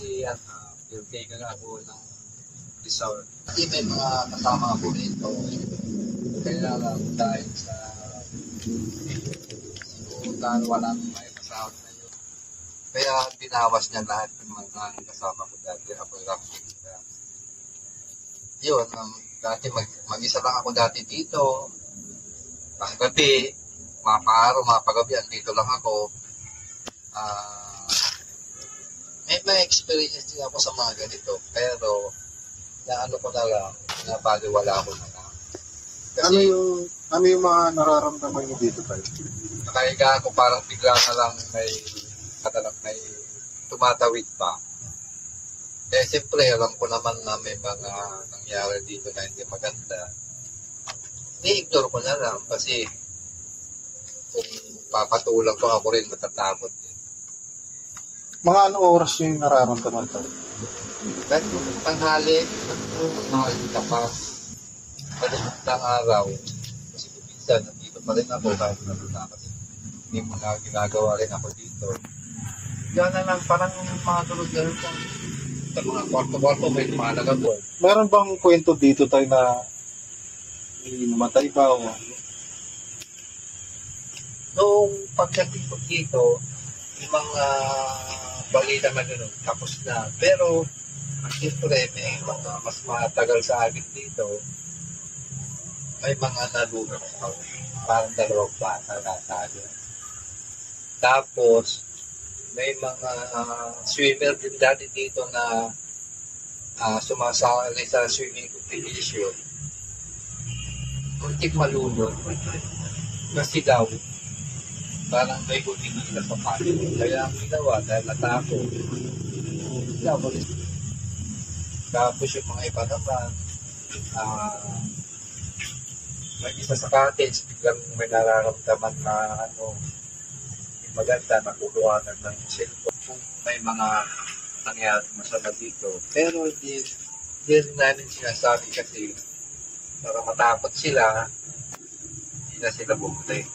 kasi caretaker ako ng resort. Kasi may mga kasama ako rito. Kaya lang dahil sa sinuutan, walang may kasama na yun. Kaya binawas niya lahat ng mga kasama ko dati. Ako lang. Yun, dati mag-isa lang ako dati dito. Paggabi, mapa-araw, mapagabi, andito lang ako. May experience din ako sa mga ganito. Pero, naano ko na lang, nabaliwala ko na lang. Kasi, ano yung mga nararamdaman niyo dito tayo? nakahiga ako parang bigla na lang may tumatawid pa. Eh, siyempre, alam ko naman na may mga nangyari dito na hindi maganda. I-ignore ko na lang kasi kung papatulang ko ako rin matatakot. Mga anong oras yung nararamdaman tayo? Dahil tanghali tapas, ng araw, kasi minsan nandito pa rin ako kahit nandito kasi may mga ginagawa rin ako dito. Diyan na lang, parang mga tulog na rin sa mga kwarto-kwarto may lumalaga po. Meron bang kwento dito tayo na namatay pa o? Noong pagdating ko dito, yung mga balita na gano'n, tapos na. Pero, siyempre, may mga mas matagal sa akin dito, may mga nalunod ako. Parang 2 bata natalo. Tapos, may mga swimmer din dati dito na sumasali sa swimming competition. Muntik malunod. Kasi daw, parang may kutingin sa panin. Kaya ang ginawa dahil natakot. Tapos yung mga iba naman, may isa sa cottage, biglang may nararamdaman na maganda na kuluhanan ng cellphone. Kung may mga nangyari masama dito. Pero hindi rin namin sinasabi kasi para matakot sila, hindi na sila bumuli.